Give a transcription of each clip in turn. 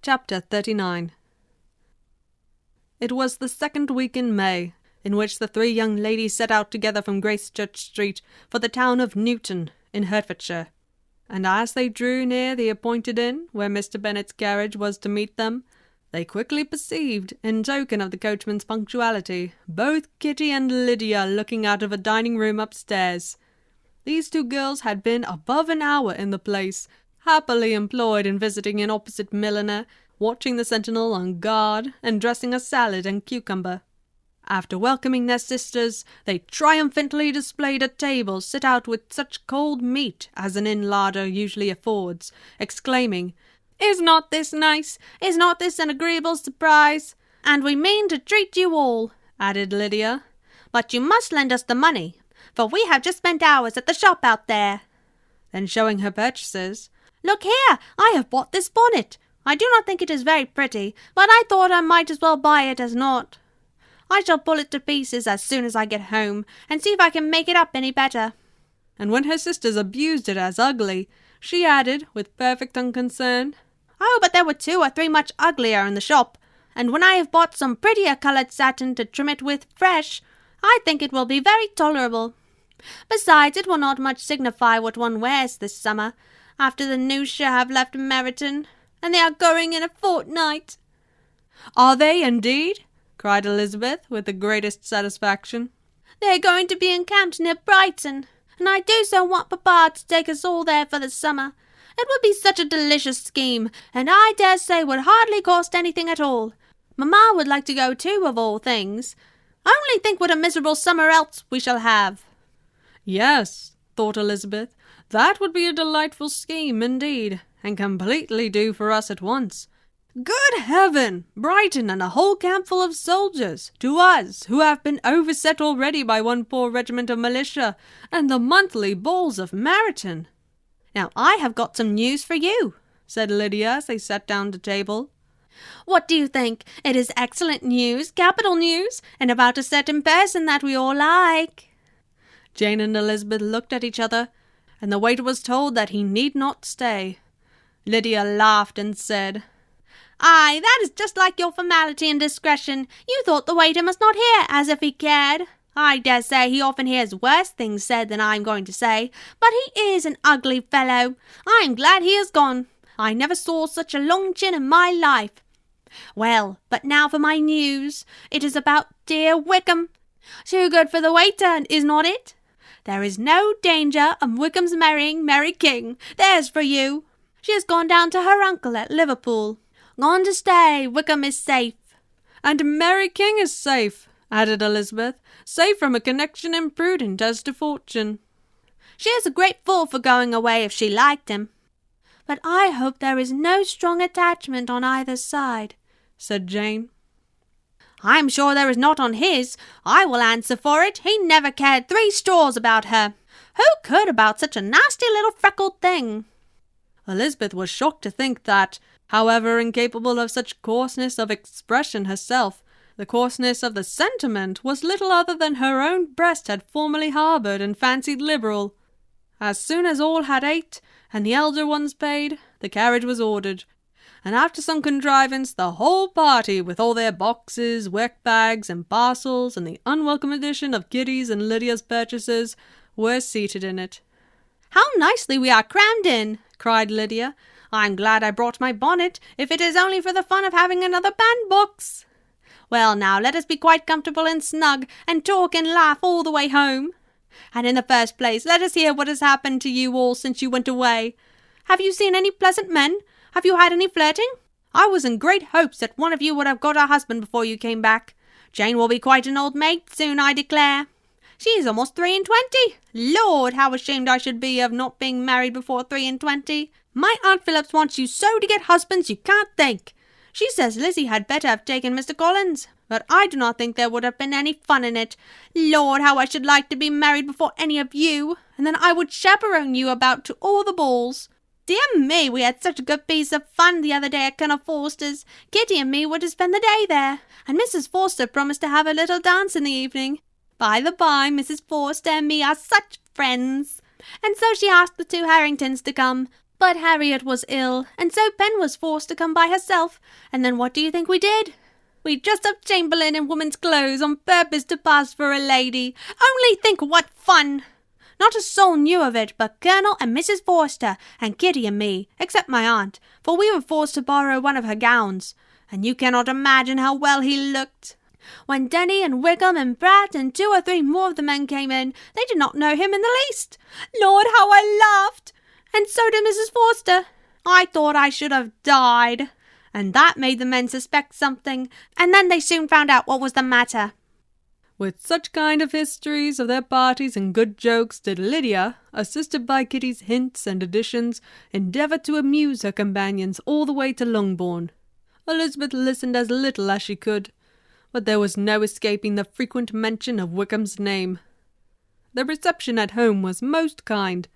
Chapter 39. It was the second week in May, in which the three young ladies set out together from Gracechurch Street for the town of Newton, in Hertfordshire, and as they drew near the appointed inn, where Mr. Bennet's carriage was to meet them, they quickly perceived, in token of the coachman's punctuality, both Kitty and Lydia looking out of a dining-room upstairs. These two girls had been above an hour in the place, happily employed in visiting an opposite milliner, watching the sentinel on guard, and dressing a salad and cucumber. After welcoming their sisters, they triumphantly displayed a table set out with such cold meat as an inn larder usually affords, exclaiming, "Is not this nice? Is not this an agreeable surprise? And we mean to treat you all," added Lydia. "But you must lend us the money, for we have just spent hours at the shop out there." Then showing her purchases, "Look here, I have bought this bonnet. I do not think it is very pretty, but I thought I might as well buy it as not. I shall pull it to pieces as soon as I get home, and see if I can make it up any better." And when her sisters abused it as ugly, she added, with perfect unconcern, "Oh, but there were 2 or 3 much uglier in the shop, and when I have bought some prettier coloured satin to trim it with fresh, I think it will be very tolerable. Besides, it will not much signify what one wears this summer, after the Newshire have left Meryton, and they are going in a fortnight." "Are they, indeed?" cried Elizabeth, with the greatest satisfaction. "They are going to be encamped near Brighton, and I do so want Papa to take us all there for the summer. It would be such a delicious scheme, and I dare say would hardly cost anything at all. Mamma would like to go too, of all things. Only think what a miserable summer else we shall have." "Yes," thought Elizabeth, "that would be a delightful scheme indeed, and completely do for us at once. Good heaven! Brighton and a whole campful of soldiers, to us, who have been overset already by one poor regiment of militia, and the monthly balls of Meryton." "Now I have got some news for you," said Lydia as they sat down to table. "What do you think? It is excellent news, capital news, and about a certain person that we all like." Jane and Elizabeth looked at each other, and the waiter was told that he need not stay. Lydia laughed and said, "Aye, that is just like your formality and discretion. You thought the waiter must not hear, as if he cared. I dare say he often hears worse things said than I am going to say, but he is an ugly fellow. I am glad he is gone. I never saw such a long chin in my life. Well, but now for my news. It is about dear Wickham. Too good for the waiter, is not it? There is no danger of Wickham's marrying Mary King. There's for you. She has gone down to her uncle at Liverpool. Gone to stay. Wickham is safe." "And Mary King is safe," added Elizabeth, "safe from a connection imprudent as to fortune." "She is a great fool for going away if she liked him." "But I hope there is no strong attachment on either side," said Jane. "I am sure there is not on his. I will answer for it. He never cared 3 straws about her. Who could about such a nasty little freckled thing?" Elizabeth was shocked to think that, however incapable of such coarseness of expression herself, the coarseness of the sentiment was little other than her own breast had formerly harboured and fancied liberal. As soon as all had ate, and the elder ones paid, the carriage was ordered, and after some contrivance the whole party, with all their boxes, work-bags, and parcels, and the unwelcome addition of Kitty's and Lydia's purchases, were seated in it. "How nicely we are crammed in!" cried Lydia. "I'm glad I brought my bonnet, if it is only for the fun of having another bandbox. Well, now let us be quite comfortable and snug, and talk and laugh all the way home. And in the first place, let us hear what has happened to you all since you went away. Have you seen any pleasant men? Have you had any flirting? I was in great hopes that one of you would have got a husband before you came back. Jane will be quite an old maid soon, I declare. She is almost 23. Lord, how ashamed I should be of not being married before 23. My Aunt Phillips wants you so to get husbands you can't think. She says Lizzie had better have taken Mr. Collins, but I do not think there would have been any fun in it. Lord, how I should like to be married before any of you, and then I would chaperone you about to all the balls. Dear me, we had such a good piece of fun the other day at Colonel Forster's. Kitty and me were to spend the day there, and Mrs. Forster promised to have a little dance in the evening. By the by, Mrs. Forster and me are such friends. And so she asked the 2 Harringtons to come. But Harriet was ill, and so Pen was forced to come by herself, and then what do you think we did? We dressed up Chamberlain in woman's clothes on purpose to pass for a lady. Only think what fun! Not a soul knew of it but Colonel and Mrs. Forster, and Kitty and me, except my aunt, for we were forced to borrow one of her gowns, and you cannot imagine how well he looked. When Denny and Wickham and Pratt and 2 or 3 more of the men came in, they did not know him in the least. Lord, how I laughed! And so did Mrs. Forster. I thought I should have died. And that made the men suspect something, and then they soon found out what was the matter. With such kind of histories of their parties and good jokes did Lydia, assisted by Kitty's hints and additions, endeavour to amuse her companions all the way to Longbourn. Elizabeth listened as little as she could, but there was no escaping the frequent mention of Wickham's name. The reception at home was most kind.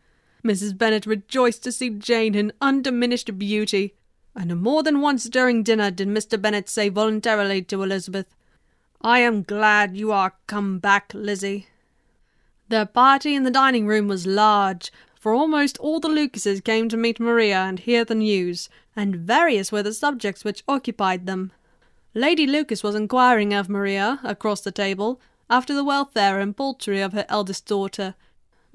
Mrs. Bennet rejoiced to see Jane in undiminished beauty, and more than once during dinner did Mr. Bennet say voluntarily to Elizabeth, "I am glad you are come back, Lizzie." Their party in the dining-room was large, for almost all the Lucases came to meet Maria and hear the news, and various were the subjects which occupied them. Lady Lucas was inquiring of Maria, across the table, after the welfare and poultry of her eldest daughter.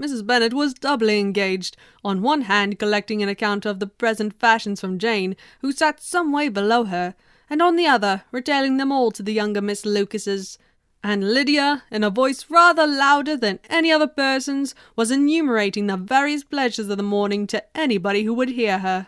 Mrs. Bennet was doubly engaged, on one hand collecting an account of the present fashions from Jane, who sat some way below her, and on the other retailing them all to the younger Miss Lucases, and Lydia, in a voice rather louder than any other person's, was enumerating the various pleasures of the morning to anybody who would hear her.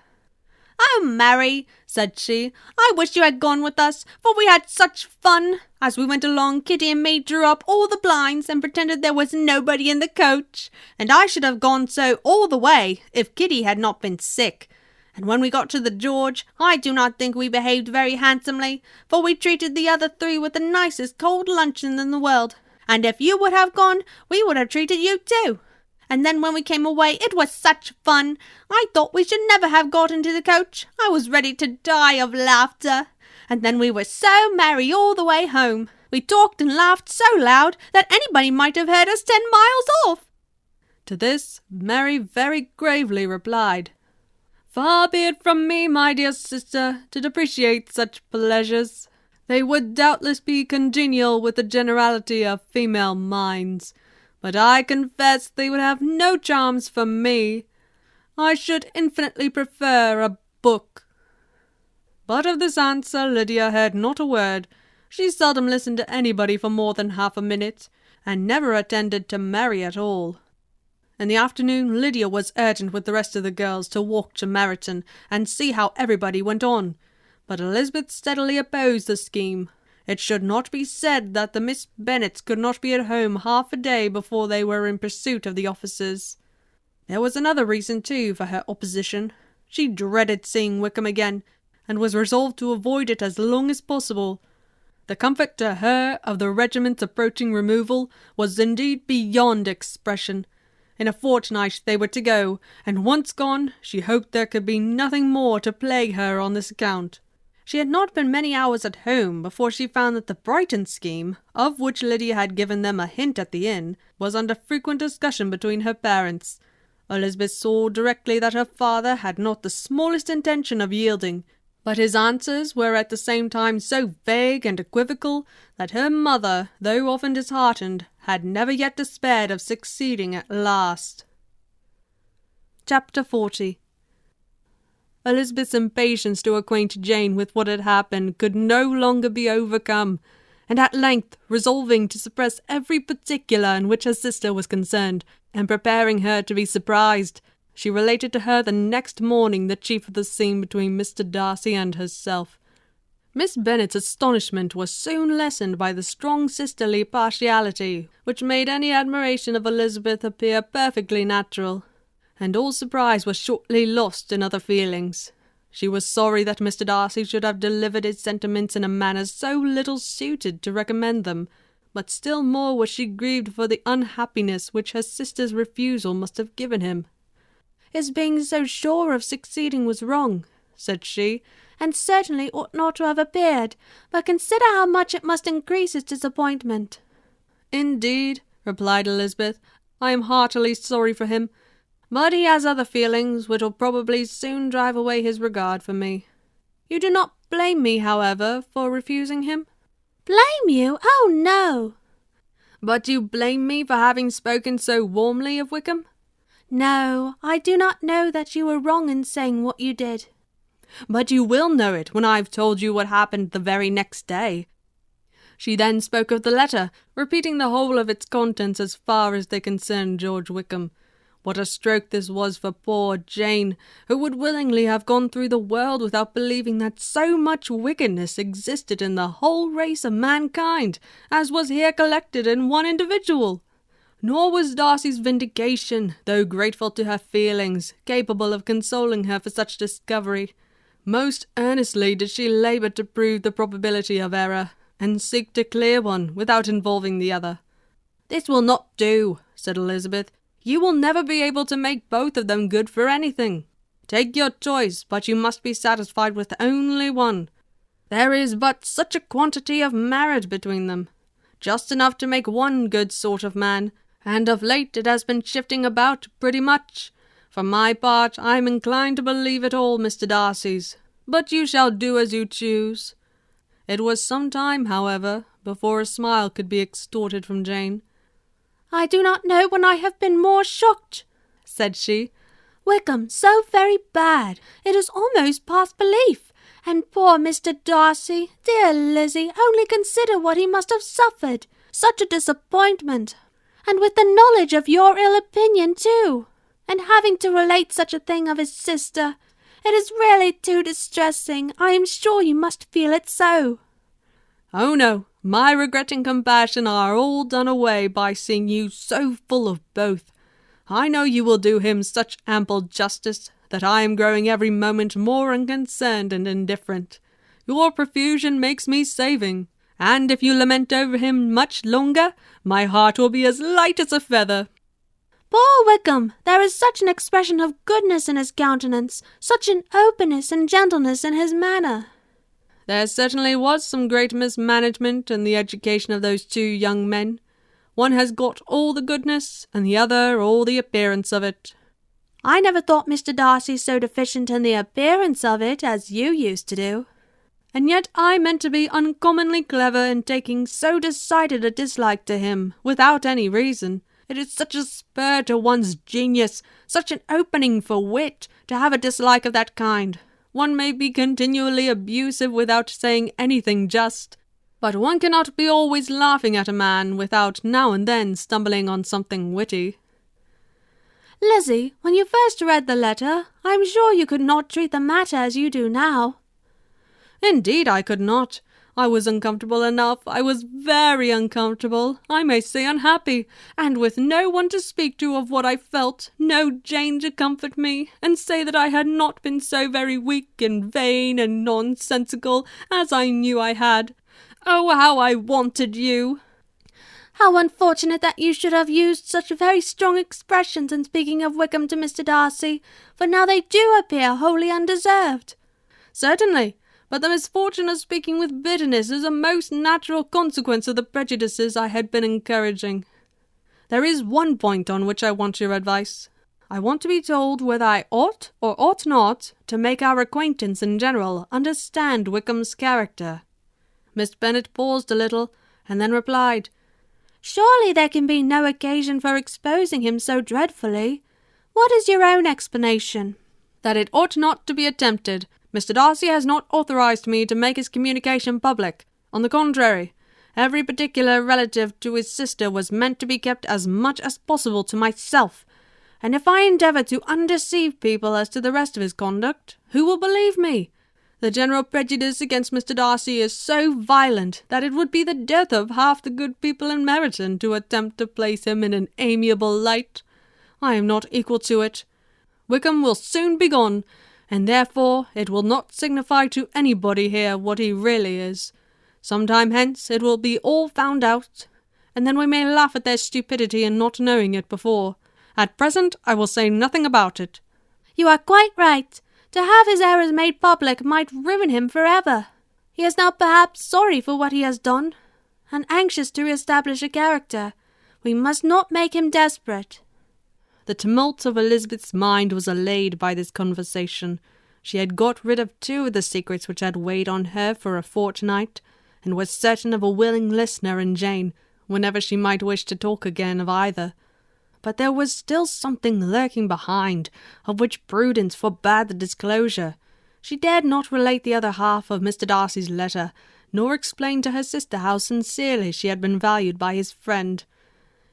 "Oh, Mary," said she, "I wish you had gone with us, for we had such fun. As we went along, Kitty and me drew up all the blinds and pretended there was nobody in the coach, and I should have gone so all the way if Kitty had not been sick. And when we got to the George, I do not think we behaved very handsomely, for we treated the other 3 with the nicest cold luncheon in the world, and if you would have gone, we would have treated you too. And then when we came away, it was such fun. I thought we should never have got into the coach. I was ready to die of laughter. And then we were so merry all the way home. We talked and laughed so loud that anybody might have heard us 10 miles off." To this, Mary very gravely replied, "Far be it from me, my dear sister, to depreciate such pleasures. They would doubtless be congenial with the generality of female minds, but I confess they would have no charms for me. I should infinitely prefer a book." But of this answer Lydia heard not a word. She seldom listened to anybody for more than half a minute, and never attended to Mary at all. In the afternoon Lydia was urgent with the rest of the girls to walk to Meryton and see how everybody went on, but Elizabeth steadily opposed the scheme. It should not be said that the Miss Bennets could not be at home half a day before they were in pursuit of the officers. There was another reason, too, for her opposition. She dreaded seeing Wickham again, and was resolved to avoid it as long as possible. The comfort to her of the regiment's approaching removal was indeed beyond expression. In a fortnight they were to go, and once gone, she hoped there could be nothing more to plague her on this account. She had not been many hours at home before she found that the Brighton scheme, of which Lydia had given them a hint at the inn, was under frequent discussion between her parents. Elizabeth saw directly that her father had not the smallest intention of yielding, but his answers were at the same time so vague and equivocal that her mother, though often disheartened, had never yet despaired of succeeding at last. Chapter 40. Elizabeth's impatience to acquaint Jane with what had happened could no longer be overcome, and at length, resolving to suppress every particular in which her sister was concerned, and preparing her to be surprised, she related to her the next morning the chief of the scene between Mr. Darcy and herself. Miss Bennet's astonishment was soon lessened by the strong sisterly partiality which made any admiration of Elizabeth appear perfectly natural, and all surprise was shortly lost in other feelings. She was sorry that Mr. Darcy should have delivered his sentiments in a manner so little suited to recommend them, but still more was she grieved for the unhappiness which her sister's refusal must have given him. "His being so sure of succeeding was wrong," said she, "and certainly ought not to have appeared, but consider how much it must increase his disappointment." "Indeed," replied Elizabeth, "I am heartily sorry for him. But he has other feelings which will probably soon drive away his regard for me. You do not blame me, however, for refusing him?" "Blame you? Oh, no." "But you blame me for having spoken so warmly of Wickham?" "No, I do not know that you were wrong in saying what you did." "But you will know it when I've told you what happened the very next day." She then spoke of the letter, repeating the whole of its contents as far as they concerned George Wickham. What a stroke this was for poor Jane, who would willingly have gone through the world without believing that so much wickedness existed in the whole race of mankind, as was here collected in one individual. Nor was Darcy's vindication, though grateful to her feelings, capable of consoling her for such discovery. Most earnestly did she labour to prove the probability of error, and seek to clear one without involving the other. "This will not do," said Elizabeth. "You will never be able to make both of them good for anything. Take your choice, but you must be satisfied with only one. There is but such a quantity of merit between them, just enough to make one good sort of man, and of late it has been shifting about pretty much. For my part, I am inclined to believe it all Mr. Darcy's, but you shall do as you choose." It was some time, however, before a smile could be extorted from Jane. "I do not know when I have been more shocked," said she. "Wickham so very bad, it is almost past belief. And poor Mr. Darcy, dear Lizzie, only consider what he must have suffered. Such a disappointment, and with the knowledge of your ill opinion too, and having to relate such a thing of his sister. It is really too distressing. I am sure you must feel it so." "Oh no, my regret and compassion are all done away by seeing you so full of both. I know you will do him such ample justice that I am growing every moment more unconcerned and indifferent. Your profusion makes me saving, and if you lament over him much longer, my heart will be as light as a feather." "Poor Wickham! There is such an expression of goodness in his countenance, such an openness and gentleness in his manner." There certainly was some great mismanagement in the education of those two young men. One has got all the goodness, and the other all the appearance of it. "I never thought Mr. Darcy so deficient in the appearance of it as you used to do." "And yet I meant to be uncommonly clever in taking so decided a dislike to him, without any reason. It is such a spur to one's genius, such an opening for wit, to have a dislike of that kind. One may be continually abusive without saying anything just, but one cannot be always laughing at a man without now and then stumbling on something witty." "Lizzie, when you first read the letter, I am sure you could not treat the matter as you do now." "Indeed I could not. I was uncomfortable enough. I was very uncomfortable, I may say unhappy, and with no one to speak to of what I felt, no Jane to comfort me, and say that I had not been so very weak and vain and nonsensical as I knew I had. Oh, how I wanted you!" "How unfortunate that you should have used such very strong expressions in speaking of Wickham to Mr. Darcy, for now they do appear wholly undeserved." "Certainly. But the misfortune of speaking with bitterness is a most natural consequence of the prejudices I had been encouraging. There is one point on which I want your advice. I want to be told whether I ought or ought not to make our acquaintance in general understand Wickham's character." Miss Bennet paused a little, and then replied, "Surely there can be no occasion for exposing him so dreadfully. What is your own explanation?" "That it ought not to be attempted. Mr. Darcy has not authorized me to make his communication public. On the contrary, every particular relative to his sister was meant to be kept as much as possible to myself, and if I endeavour to undeceive people as to the rest of his conduct, who will believe me? The general prejudice against Mr. Darcy is so violent that it would be the death of half the good people in Meryton to attempt to place him in an amiable light. I am not equal to it. Wickham will soon be gone, and therefore it will not signify to anybody here what he really is. Some time hence it will be all found out, and then we may laugh at their stupidity in not knowing it before. At present I will say nothing about it." "You are quite right. To have his errors made public might ruin him forever. He is now perhaps sorry for what he has done, and anxious to re-establish a character. We must not make him desperate." The tumult of Elizabeth's mind was allayed by this conversation. She had got rid of 2 of the secrets which had weighed on her for a fortnight, and was certain of a willing listener in Jane, whenever she might wish to talk again of either. But there was still something lurking behind, of which prudence forbade the disclosure. She dared not relate the other half of Mr. Darcy's letter, nor explain to her sister how sincerely she had been valued by his friend.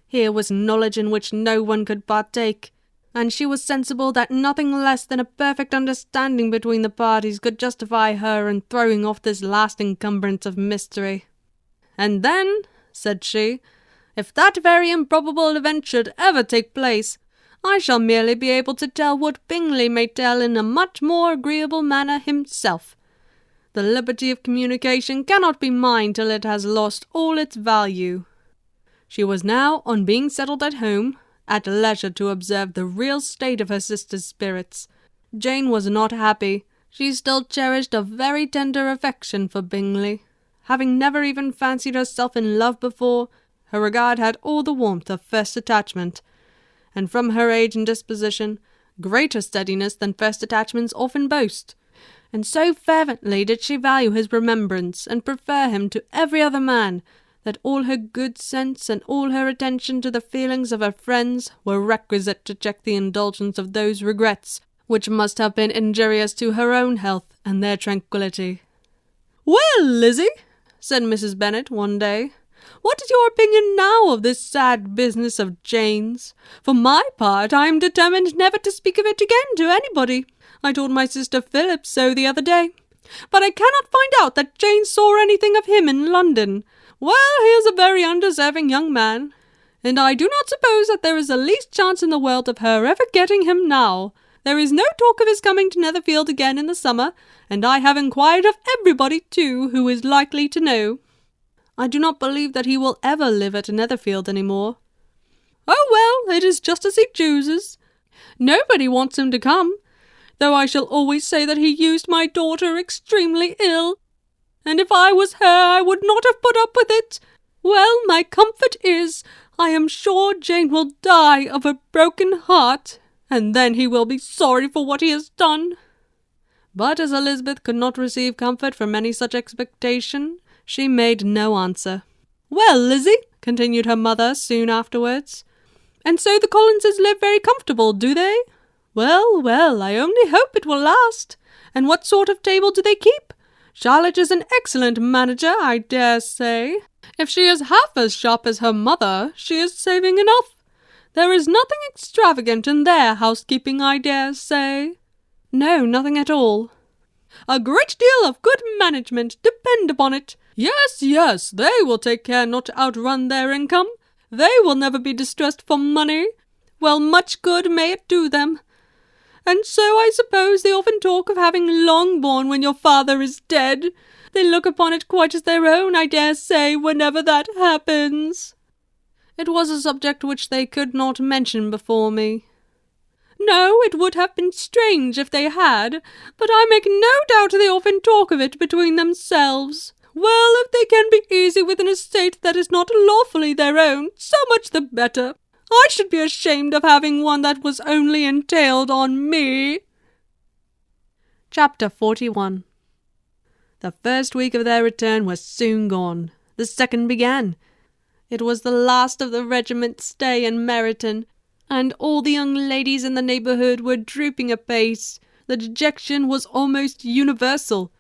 Here was knowledge in which no one could partake, and she was sensible that nothing less than a perfect understanding between the parties could justify her in throwing off this last encumbrance of mystery. "And then," said she, "if that very improbable event should ever take place, I shall merely be able to tell what Bingley may tell in a much more agreeable manner himself. The liberty of communication cannot be mine till it has lost all its value." She was now, on being settled at home, at leisure to observe the real state of her sister's spirits. Jane was not happy. She still cherished a very tender affection for Bingley. Having never even fancied herself in love before, her regard had all the warmth of first attachment, and from her age and disposition, greater steadiness than first attachments often boast. And so fervently did she value his remembrance, and prefer him to every other man, that all her good sense and all her attention to the feelings of her friends were requisite to check the indulgence of those regrets which must have been injurious to her own health and their tranquillity. "Well, Lizzie," said Mrs. Bennet one day, "what is your opinion now of this sad business of Jane's? For my part, I am determined never to speak of it again to anybody. I told my sister Philip so the other day. But I cannot find out that Jane saw anything of him in London. Well, he is a very undeserving young man, and I do not suppose that there is the least chance in the world of her ever getting him now. There is no talk of his coming to Netherfield again in the summer, and I have inquired of everybody, too, who is likely to know." "I do not believe that he will ever live at Netherfield any more." "Oh, well, it is just as he chooses. Nobody wants him to come, though I shall always say that he used my daughter extremely ill, and if I was her I would not have put up with it. Well, my comfort is, I am sure Jane will die of a broken heart, and then he will be sorry for what he has done." But as Elizabeth could not receive comfort from any such expectation, she made no answer. "Well, Lizzie," continued her mother soon afterwards, "and so the Collinses live very comfortable, do they? Well, well, I only hope it will last. And what sort of table do they keep? Charlotte is an excellent manager, I dare say. If she is half as sharp as her mother, she is saving enough. There is nothing extravagant in their housekeeping, I dare say." "No, nothing at all." "A great deal of good management, depend upon it. Yes, yes, they will take care not to outrun their income. They will never be distressed for money. Well, much good may it do them. And so I suppose they often talk of having Longbourn when your father is dead. They look upon it quite as their own, I dare say, whenever that happens." "It was a subject which they could not mention before me." "No, it would have been strange if they had, but I make no doubt they often talk of it between themselves. Well, if they can be easy with an estate that is not lawfully their own, so much the better. I should be ashamed of having one that was only entailed on me." Chapter 41. The first week of their return was soon gone. The second began. It was the last of the regiment's stay in Meryton, and all the young ladies in the neighbourhood were drooping apace. The dejection was almost universal.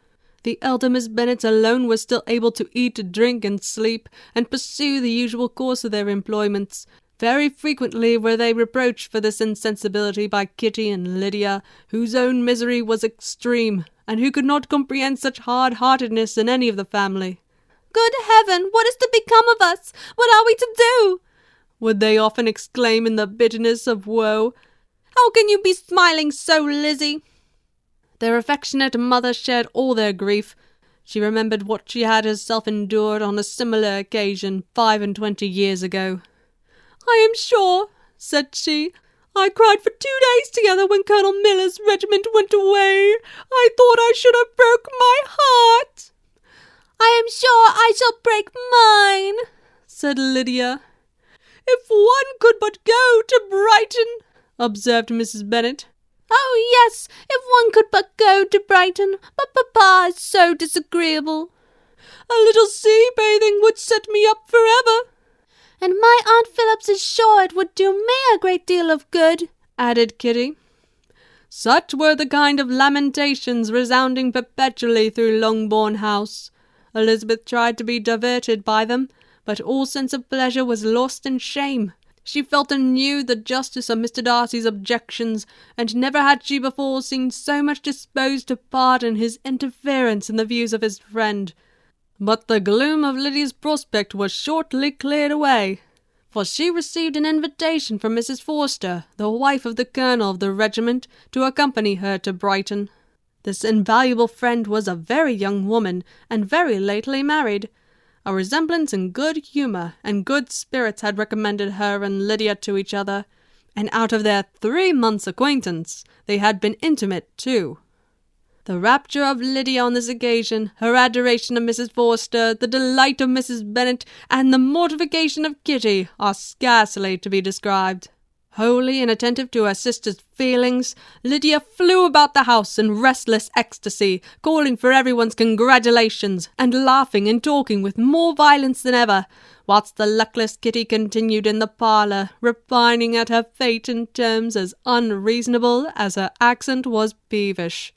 The elder Miss Bennet alone was still able to eat, drink, and sleep, and pursue the usual course of their employments. Very frequently were they reproached for this insensibility by Kitty and Lydia, whose own misery was extreme, and who could not comprehend such hard-heartedness in any of the family. "Good heaven, what is to become of us? What are we to do?" would they often exclaim in the bitterness of woe. "How can you be smiling so, Lizzie?" Their affectionate mother shared all their grief. She remembered what she had herself endured on a similar occasion 25 years ago. "I am sure," said she, "I cried for 2 days together when Colonel Miller's regiment went away. I thought I should have broke my heart." "I am sure I shall break mine," said Lydia. "If one could but go to Brighton," observed Mrs. Bennet. "Oh, yes, if one could but go to Brighton, but Papa is so disagreeable." "A little sea-bathing would set me up forever." "And my Aunt Phillips is sure it would do me a great deal of good," added Kitty. Such were the kind of lamentations resounding perpetually through Longbourn House. Elizabeth tried to be diverted by them, but all sense of pleasure was lost in shame. She felt anew the justice of Mr. Darcy's objections, and never had she before seen so much disposed to pardon his interference in the views of his friend. But the gloom of Lydia's prospect was shortly cleared away, for she received an invitation from Mrs. Forster, the wife of the colonel of the regiment, to accompany her to Brighton. This invaluable friend was a very young woman, and very lately married. A resemblance in good humour and good spirits had recommended her and Lydia to each other, and out of their 3 months' acquaintance they had been intimate too. The rapture of Lydia on this occasion, her adoration of Mrs. Forster, the delight of Mrs. Bennet, and the mortification of Kitty are scarcely to be described. Wholly inattentive to her sister's feelings, Lydia flew about the house in restless ecstasy, calling for everyone's congratulations, and laughing and talking with more violence than ever, whilst the luckless Kitty continued in the parlour, repining at her fate in terms as unreasonable as her accent was peevish.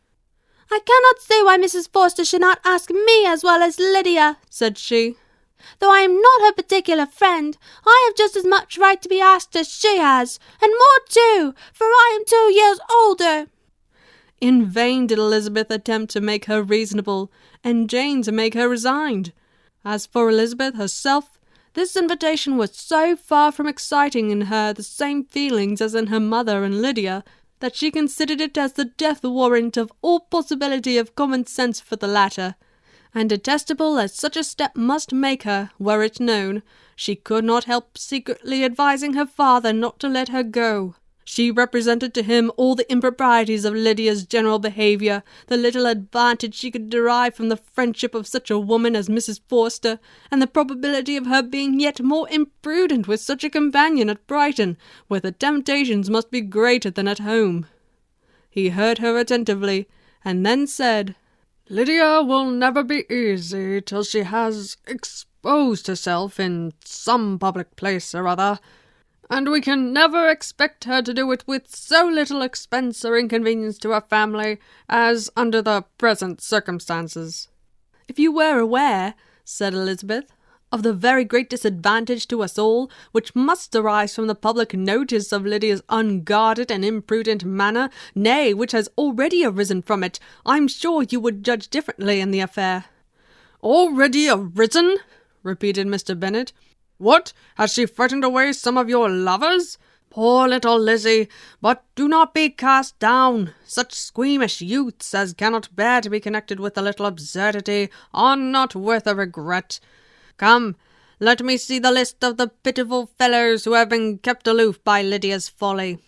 "I cannot see why Mrs. Forster should not ask me as well as Lydia," said she. "Though I am not her particular friend, I have just as much right to be asked as she has, and more too, for I am 2 years older." In vain did Elizabeth attempt to make her reasonable, and Jane to make her resigned. As for Elizabeth herself, this invitation was so far from exciting in her the same feelings as in her mother and Lydia, that she considered it as the death warrant of all possibility of common sense for the latter, and detestable as such a step must make her, were it known, she could not help secretly advising her father not to let her go. She represented to him all the improprieties of Lydia's general behaviour, the little advantage she could derive from the friendship of such a woman as Mrs. Forster, and the probability of her being yet more imprudent with such a companion at Brighton, where the temptations must be greater than at home. He heard her attentively, and then said, "Lydia will never be easy till she has exposed herself in some public place or other, and we can never expect her to do it with so little expense or inconvenience to her family as under the present circumstances." "If you were aware," said Elizabeth, "of the very great disadvantage to us all, which must arise from the public notice of Lydia's unguarded and imprudent manner, nay, which has already arisen from it, I'm sure you would judge differently in the affair." "Already arisen?" repeated Mr. Bennet. "What, has she frightened away some of your lovers? Poor little Lizzie! But do not be cast down. Such squeamish youths as cannot bear to be connected with a little absurdity are not worth a regret. Come, let me see the list of the pitiful fellows who have been kept aloof by Lydia's folly."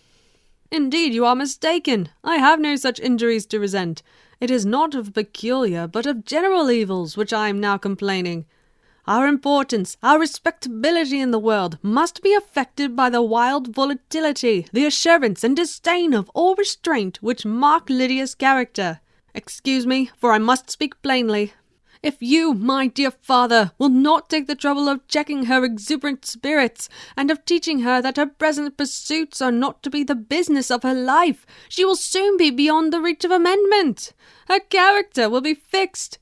"Indeed, you are mistaken. I have no such injuries to resent. It is not of peculiar, but of general evils which I am now complaining. Our importance, our respectability in the world, must be affected by the wild volatility, the assurance and disdain of all restraint which mark Lydia's character. Excuse me, for I must speak plainly. If you, my dear father, will not take the trouble of checking her exuberant spirits, and of teaching her that her present pursuits are not to be the business of her life, she will soon be beyond the reach of amendment. Her character will be fixed,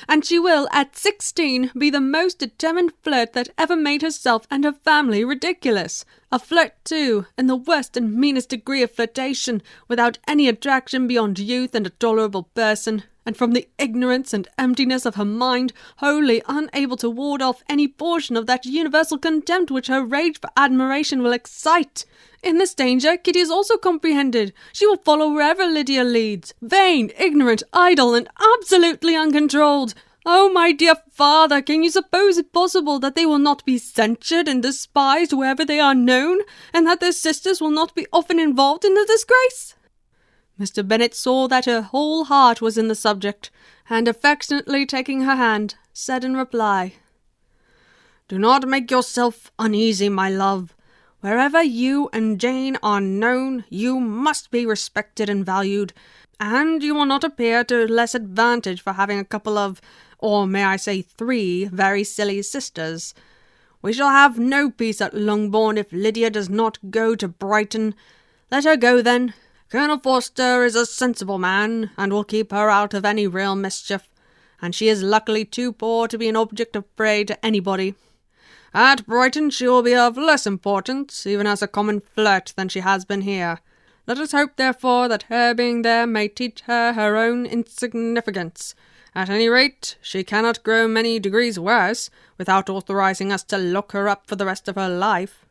and she will, at 16, be the most determined flirt that ever made herself and her family ridiculous. A flirt, too, in the worst and meanest degree of flirtation, without any attraction beyond youth and a tolerable person, and from the ignorance and emptiness of her mind, wholly unable to ward off any portion of that universal contempt which her rage for admiration will excite. In this danger Kitty is also comprehended. She will follow wherever Lydia leads, vain, ignorant, idle, and absolutely uncontrolled. Oh, my dear father, can you suppose it possible that they will not be censured and despised wherever they are known, and that their sisters will not be often involved in the disgrace?" Mr. Bennet saw that her whole heart was in the subject, and affectionately taking her hand, said in reply, "Do not make yourself uneasy, my love. Wherever you and Jane are known, you must be respected and valued, and you will not appear to less advantage for having a couple of, or may I say 3, very silly sisters. We shall have no peace at Longbourn if Lydia does not go to Brighton. Let her go then. Colonel Forster is a sensible man, and will keep her out of any real mischief, and she is luckily too poor to be an object of prey to anybody. At Brighton she will be of less importance, even as a common flirt, than she has been here. Let us hope, therefore, that her being there may teach her her own insignificance. At any rate, she cannot grow many degrees worse, without authorizing us to lock her up for the rest of her life."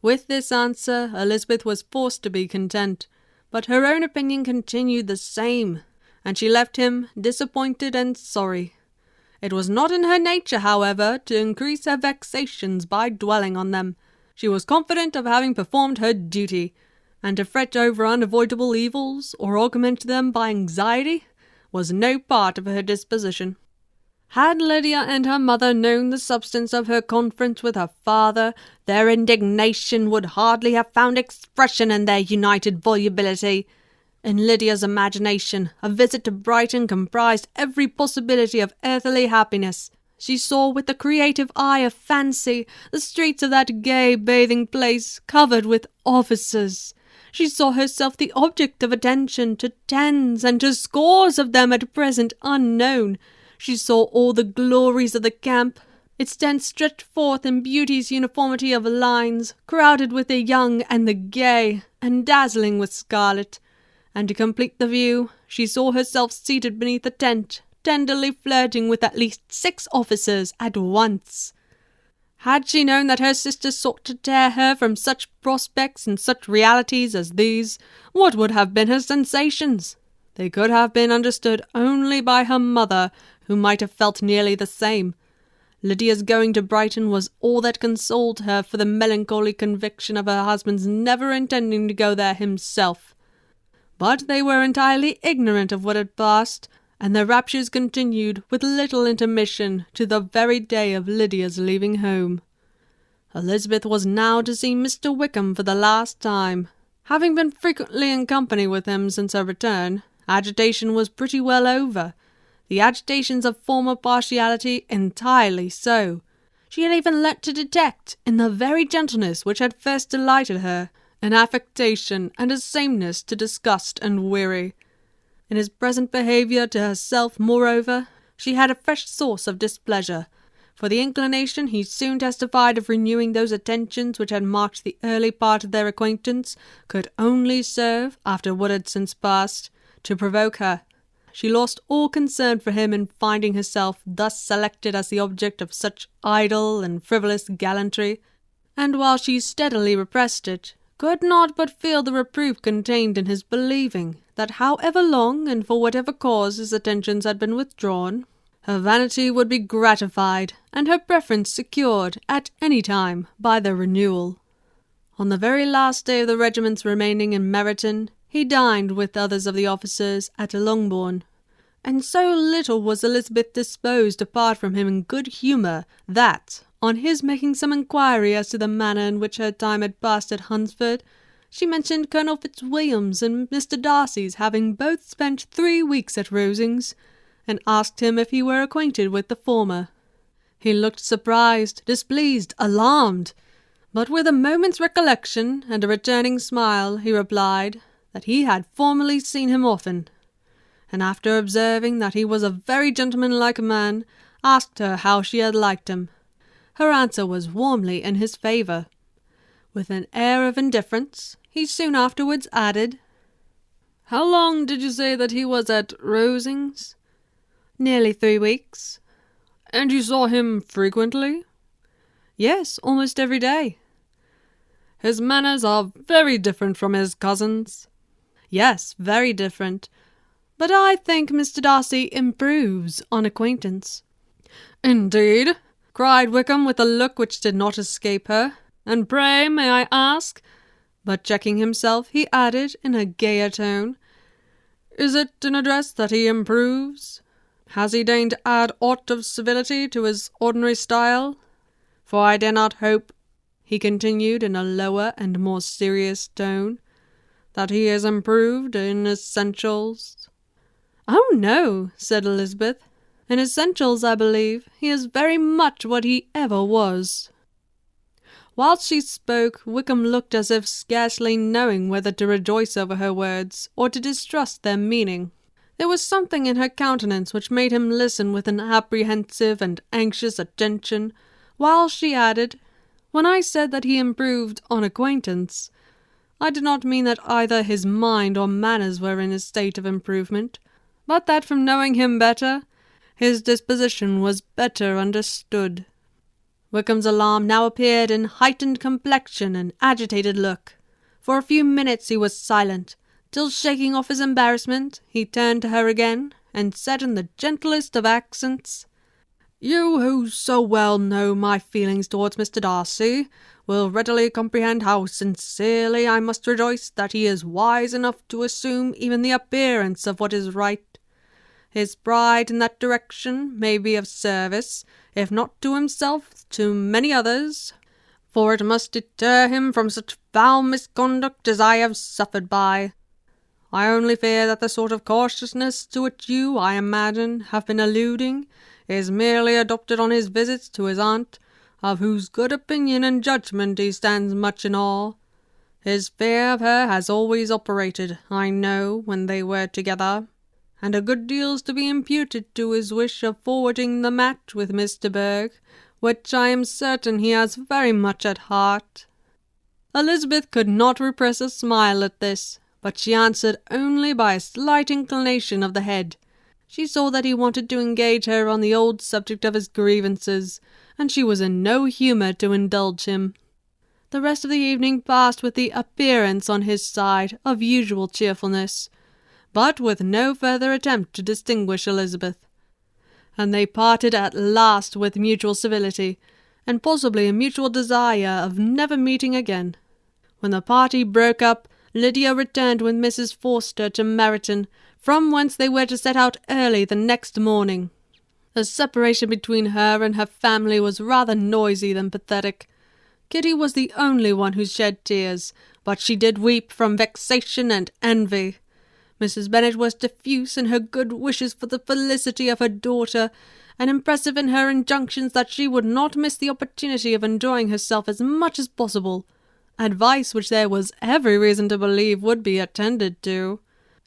With this answer, Elizabeth was forced to be content, but her own opinion continued the same, and she left him disappointed and sorry. It was not in her nature, however, to increase her vexations by dwelling on them. She was confident of having performed her duty, and to fret over unavoidable evils, or augment them by anxiety, was no part of her disposition. Had Lydia and her mother known the substance of her conference with her father, their indignation would hardly have found expression in their united volubility. In Lydia's imagination, a visit to Brighton comprised every possibility of earthly happiness. She saw with the creative eye of fancy the streets of that gay bathing place covered with officers. She saw herself the object of attention to tens and to scores of them at present unknown. She saw all the glories of the camp, its tents stretched forth in beauty's uniformity of lines, crowded with the young and the gay, and dazzling with scarlet. And to complete the view, she saw herself seated beneath a tent, tenderly flirting with at least 6 officers at once. Had she known that her sister sought to tear her from such prospects and such realities as these, what would have been her sensations? They could have been understood only by her mother, who might have felt nearly the same. Lydia's going to Brighton was all that consoled her for the melancholy conviction of her husband's never intending to go there himself. But they were entirely ignorant of what had passed, and their raptures continued with little intermission to the very day of Lydia's leaving home. Elizabeth was now to see Mr. Wickham for the last time. Having been frequently in company with him since her return, agitation was pretty well over. The agitations of former partiality entirely so. She had even learnt to detect, in the very gentleness which had first delighted her, an affectation and a sameness to disgust and weary. In his present behaviour to herself, moreover, she had a fresh source of displeasure, for the inclination he soon testified of renewing those attentions which had marked the early part of their acquaintance could only serve, after what had since passed, to provoke her. She lost all concern for him in finding herself thus selected as the object of such idle and frivolous gallantry, and while she steadily repressed it, could not but feel the reproof contained in his believing that however long and for whatever cause his attentions had been withdrawn, her vanity would be gratified, and her preference secured at any time by their renewal. On the very last day of the regiment's remaining in Meryton, he dined with others of the officers at Longbourn, and so little was Elizabeth disposed to part from him in good humour that, on his making some inquiry as to the manner in which her time had passed at Hunsford, she mentioned Colonel Fitzwilliam's and Mr. Darcy's having both spent 3 weeks at Rosings, and asked him if he were acquainted with the former. He looked surprised, displeased, alarmed, but with a moment's recollection and a returning smile he replied that he had formerly seen him often, and after observing that he was a very gentlemanlike man, asked her how she had liked him. Her answer was warmly in his favour. With an air of indifference, he soon afterwards added, "How long did you say that he was at Rosings?" "Nearly 3 weeks." "And you saw him frequently?" "Yes, almost every day." "His manners are very different from his cousin's?" "Yes, very different. But I think Mr. Darcy improves on acquaintance." "Indeed?" cried Wickham with a look which did not escape her. "And pray, may I ask—" But checking himself, he added in a gayer tone, "Is it in address that he improves? Has he deigned to add aught of civility to his ordinary style? For I dare not hope—" he continued in a lower and more serious tone, "that he is improved in essentials?" "Oh, no," said Elizabeth. "In essentials, I believe, he is very much what he ever was." Whilst she spoke, Wickham looked as if scarcely knowing whether to rejoice over her words or to distrust their meaning. There was something in her countenance which made him listen with an apprehensive and anxious attention, while she added, "When I said that he improved on acquaintance, I did not mean that either his mind or manners were in a state of improvement, but that from knowing him better, his disposition was better understood." Wickham's alarm now appeared in heightened complexion and agitated look. For a few minutes he was silent, till, shaking off his embarrassment, he turned to her again, and said in the gentlest of accents, "You who so well know my feelings towards Mr. Darcy will readily comprehend how sincerely I must rejoice that he is wise enough to assume even the appearance of what is right. His pride in that direction may be of service, if not to himself, to many others, for it must deter him from such foul misconduct as I have suffered by. I only fear that the sort of cautiousness to which you, I imagine, have been alluding, is merely adopted on his visits to his aunt, of whose good opinion and judgment he stands much in awe. His fear of her has always operated, I know, when they were together, and a good deal's to be imputed to his wish of forwarding the match with Miss de Bourgh, which I am certain he has very much at heart." Elizabeth could not repress a smile at this, but she answered only by a slight inclination of the head. She saw that he wanted to engage her on the old subject of his grievances, and she was in no humour to indulge him. The rest of the evening passed with the appearance on his side of usual cheerfulness, but with no further attempt to distinguish Elizabeth, and they parted at last with mutual civility, and possibly a mutual desire of never meeting again. When the party broke up, Lydia returned with Mrs. Forster to Meryton, from whence they were to set out early the next morning. The separation between her and her family was rather noisy than pathetic. Kitty was the only one who shed tears, but she did weep from vexation and envy. Mrs. Bennet was diffuse in her good wishes for the felicity of her daughter, and impressive in her injunctions that she would not miss the opportunity of enjoying herself as much as possible, advice which there was every reason to believe would be attended to.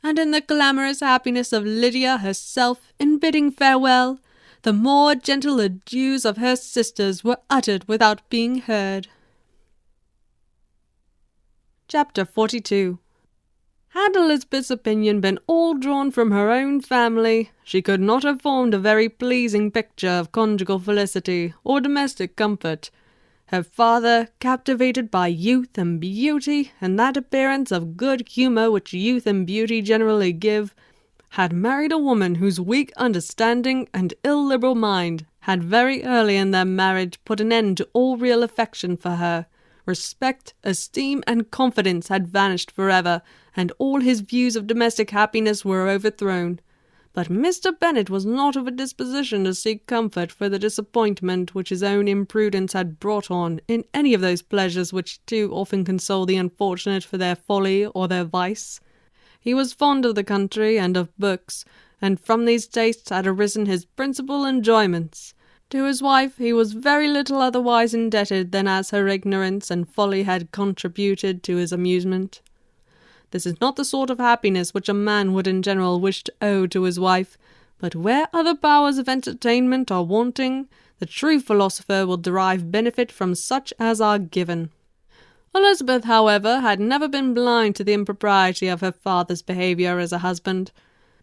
And in the clamorous happiness of Lydia herself in bidding farewell, the more gentle adieus of her sisters were uttered without being heard. Chapter 42. Had Elizabeth's opinion been all drawn from her own family, she could not have formed a very pleasing picture of conjugal felicity or domestic comfort. Her father, captivated by youth and beauty, and that appearance of good humour which youth and beauty generally give, had married a woman whose weak understanding and illiberal mind had very early in their marriage put an end to all real affection for her. Respect, esteem, and confidence had vanished forever, and all his views of domestic happiness were overthrown. But Mr. Bennet was not of a disposition to seek comfort for the disappointment which his own imprudence had brought on in any of those pleasures which too often console the unfortunate for their folly or their vice. He was fond of the country and of books, and from these tastes had arisen his principal enjoyments. To his wife he was very little otherwise indebted than as her ignorance and folly had contributed to his amusement. This is not the sort of happiness which a man would in general wish to owe to his wife, but where other powers of entertainment are wanting, the true philosopher will derive benefit from such as are given. Elizabeth, however, had never been blind to the impropriety of her father's behaviour as a husband,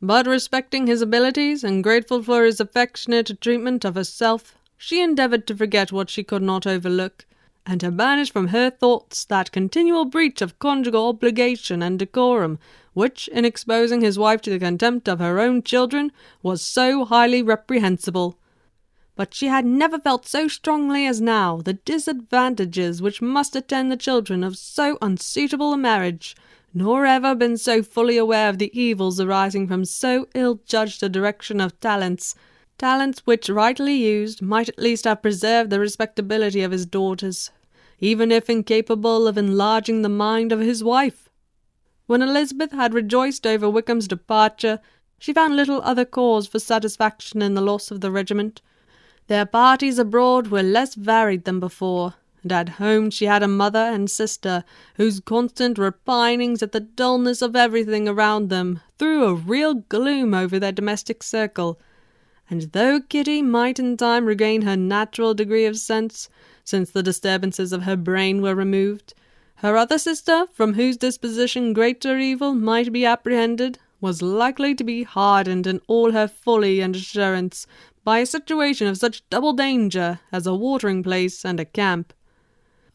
but respecting his abilities and grateful for his affectionate treatment of herself, she endeavoured to forget what she could not overlook, and to banish from her thoughts that continual breach of conjugal obligation and decorum, which, in exposing his wife to the contempt of her own children, was so highly reprehensible. But she had never felt so strongly as now the disadvantages which must attend the children of so unsuitable a marriage, nor ever been so fully aware of the evils arising from so ill-judged a direction of talents which, rightly used, might at least have preserved the respectability of his daughters. even if incapable of enlarging the mind of his wife. When Elizabeth had rejoiced over Wickham's departure, she found little other cause for satisfaction in the loss of the regiment. Their parties abroad were less varied than before, and at home she had a mother and sister whose constant repinings at the dullness of everything around them threw a real gloom over their domestic circle. And though Kitty might in time regain her natural degree of sense, since the disturbances of her brain were removed, her other sister, from whose disposition greater evil might be apprehended, was likely to be hardened in all her folly and assurance by a situation of such double danger as a watering-place and a camp.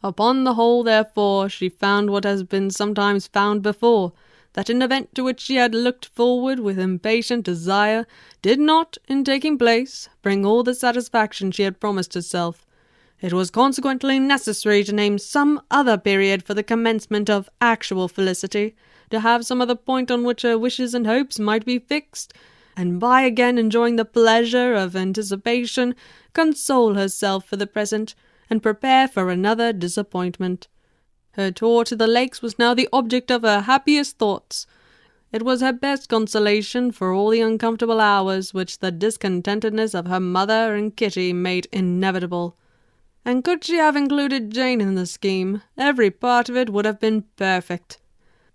Upon the whole, therefore, she found what has been sometimes found before, that an event to which she had looked forward with impatient desire did not, in taking place, bring all the satisfaction she had promised herself. It was consequently necessary to name some other period for the commencement of actual felicity, to have some other point on which her wishes and hopes might be fixed, and by again enjoying the pleasure of anticipation, console herself for the present, and prepare for another disappointment. Her tour to the lakes was now the object of her happiest thoughts. It was her best consolation for all the uncomfortable hours which the discontentedness of her mother and Kitty made inevitable. And could she have included Jane in the scheme, every part of it would have been perfect.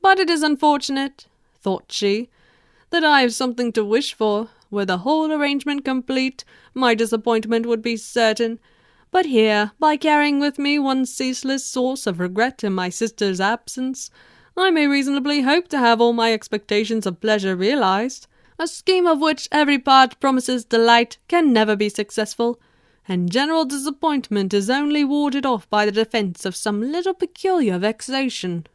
But it is unfortunate, thought she, that I have something to wish for. Were the whole arrangement complete, my disappointment would be certain. But here, by carrying with me one ceaseless source of regret in my sister's absence, I may reasonably hope to have all my expectations of pleasure realized. A scheme of which every part promises delight can never be successful, and general disappointment is only warded off by the defence of some little peculiar vexation.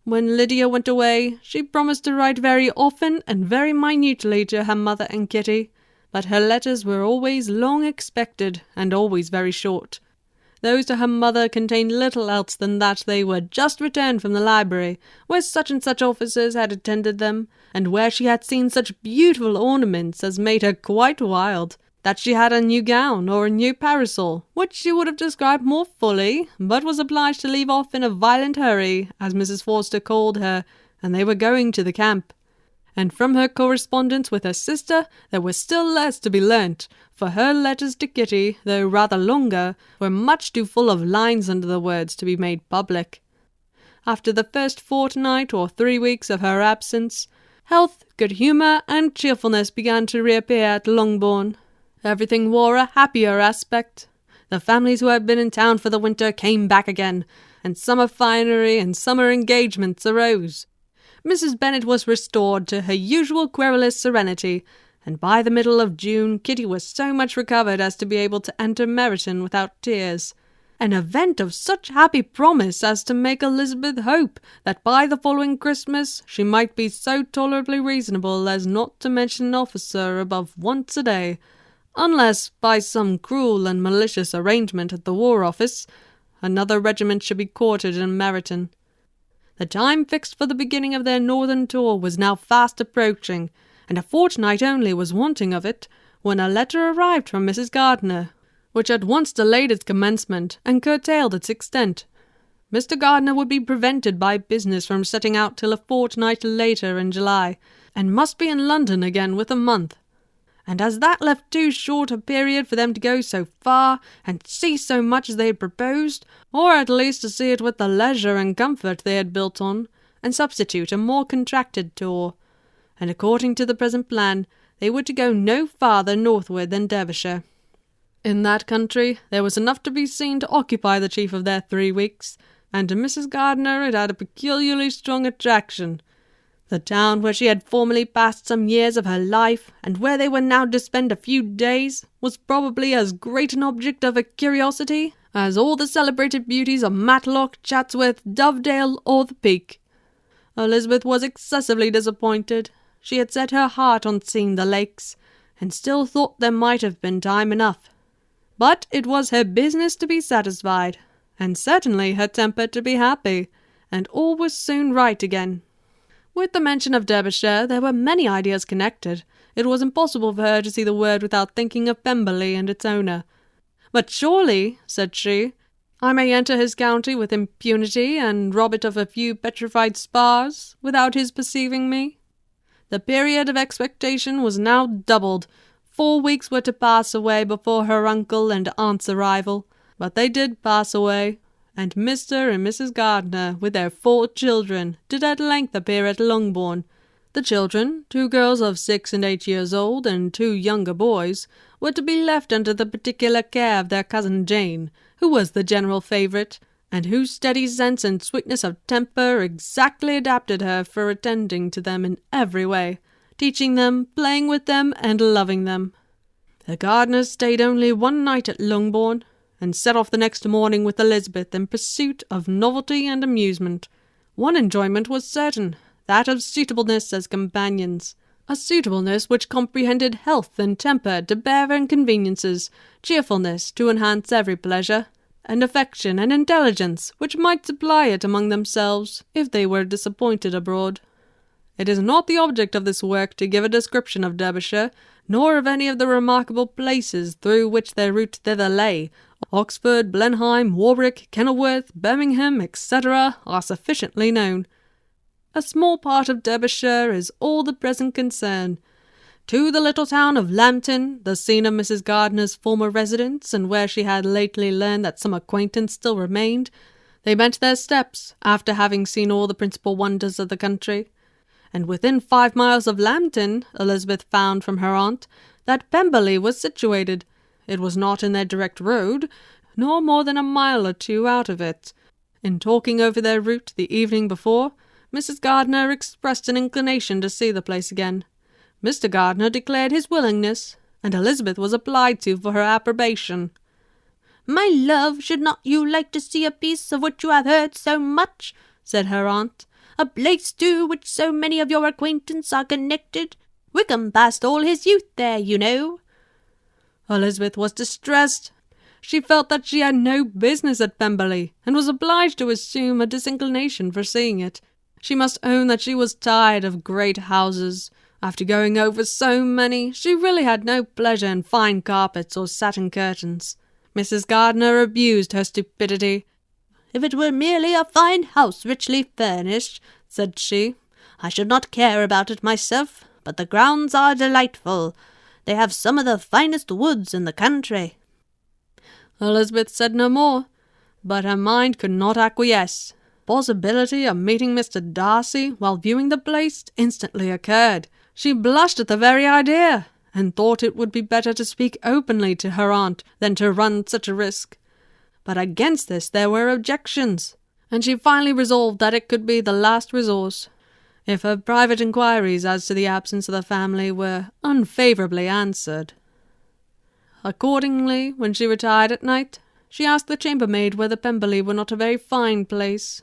When Lydia went away, she promised to write very often and very minutely to her mother and Kitty, but her letters were always long expected and always very short. Those to her mother contained little else than that they were just returned from the library, where such and such officers had attended them, and where she had seen such beautiful ornaments as made her quite wild, that she had a new gown or a new parasol, which she would have described more fully, but was obliged to leave off in a violent hurry, as Mrs. Forster called her, and they were going to the camp. And from her correspondence with her sister there was still less to be learnt, for her letters to Kitty, though rather longer, were much too full of lines under the words to be made public. After the first fortnight or 3 weeks of her absence, health, good humour, and cheerfulness began to reappear at Longbourn. Everything wore a happier aspect. The families who had been in town for the winter came back again, and summer finery and summer engagements arose. Mrs. Bennet was restored to her usual querulous serenity, and by the middle of June Kitty was so much recovered as to be able to enter Meryton without tears, an event of such happy promise as to make Elizabeth hope that by the following Christmas she might be so tolerably reasonable as not to mention an officer above once a day, unless, by some cruel and malicious arrangement at the War Office, another regiment should be quartered in Meryton. The time fixed for the beginning of their northern tour was now fast approaching, and a fortnight only was wanting of it, when a letter arrived from Mrs. Gardiner, which at once delayed its commencement and curtailed its extent. Mr. Gardiner would be prevented by business from setting out till a fortnight later in July, and must be in London again with a month. And as that left too short a period for them to go so far, and see so much as they had proposed, or at least to see it with the leisure and comfort they had built on, and substitute a more contracted tour, and according to the present plan, they were to go no farther northward than Derbyshire. In that country there was enough to be seen to occupy the chief of their 3 weeks, and to Mrs. Gardiner it had a peculiarly strong attraction. The town where she had formerly passed some years of her life, and where they were now to spend a few days, was probably as great an object of a curiosity as all the celebrated beauties of Matlock, Chatsworth, Dovedale, or the Peak. Elizabeth was excessively disappointed. She had set her heart on seeing the lakes, and still thought there might have been time enough. But it was her business to be satisfied, and certainly her temper to be happy, and all was soon right again. With the mention of Derbyshire there were many ideas connected. It was impossible for her to see the word without thinking of Pemberley and its owner. "But surely," said she, I may enter his county with impunity and rob it of a few petrified spars without his perceiving me. The period of expectation was now doubled. 4 weeks were to pass away before her uncle and aunt's arrival, but they did pass away, and Mr. and Mrs. Gardiner, with their 4 children, did at length appear at Longbourn. The children, 2 girls of 6 and 8 years old, and 2 younger boys, were to be left under the particular care of their cousin Jane, who was the general favourite, and whose steady sense and sweetness of temper exactly adapted her for attending to them in every way, teaching them, playing with them, and loving them. The Gardiners stayed only 1 night at Longbourn, and set off the next morning with Elizabeth in pursuit of novelty and amusement. One enjoyment was certain, that of suitableness as companions, a suitableness which comprehended health and temper to bear inconveniences, cheerfulness to enhance every pleasure, and affection and intelligence which might supply it among themselves if they were disappointed abroad. It is not the object of this work to give a description of Derbyshire, nor of any of the remarkable places through which their route thither lay. Oxford, Blenheim, Warwick, Kenilworth, Birmingham, etc. are sufficiently known. A small part of Derbyshire is all the present concern. To the little town of Lambton, the scene of Mrs. Gardiner's former residence, and where she had lately learned that some acquaintance still remained, they bent their steps, after having seen all the principal wonders of the country. And within 5 miles of Lambton, Elizabeth found from her aunt that Pemberley was situated. It was not in their direct road, nor more than a mile or 2 out of it. In talking over their route the evening before, Mrs. Gardiner expressed an inclination to see the place again. Mr. Gardiner declared his willingness, and Elizabeth was applied to for her approbation. "My love, should not you like to see a piece of which you have heard so much?" said her aunt. "A place, to which so many of your acquaintance are connected. Wickham passed all his youth there, you know." Elizabeth was distressed. She felt that she had no business at Pemberley, and was obliged to assume a disinclination for seeing it. She must own that she was tired of great houses. After going over so many, she really had no pleasure in fine carpets or satin curtains. Mrs. Gardiner abused her stupidity. "If it were merely a fine house richly furnished," said she, "I should not care about it myself, but the grounds are delightful. They have some of the finest woods in the country." Elizabeth said no more, but her mind could not acquiesce. Possibility of meeting Mr. Darcy while viewing the place instantly occurred. She blushed at the very idea, and thought it would be better to speak openly to her aunt than to run such a risk. But against this there were objections, and she finally resolved that it could be the last resource. If her private inquiries as to the absence of the family were unfavourably answered. Accordingly, when she retired at night, she asked the chambermaid whether Pemberley were not a very fine place,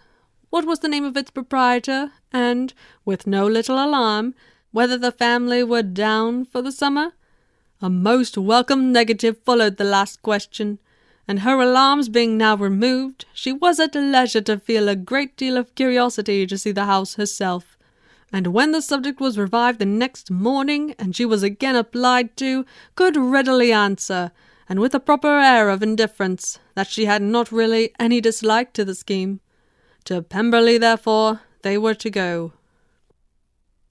what was the name of its proprietor, and, with no little alarm, whether the family were down for the summer. A most welcome negative followed the last question, and her alarms being now removed, she was at leisure to feel a great deal of curiosity to see the house herself. And when the subject was revived the next morning, and she was again applied to, could readily answer, and with a proper air of indifference, that she had not really any dislike to the scheme. To Pemberley, therefore, they were to go.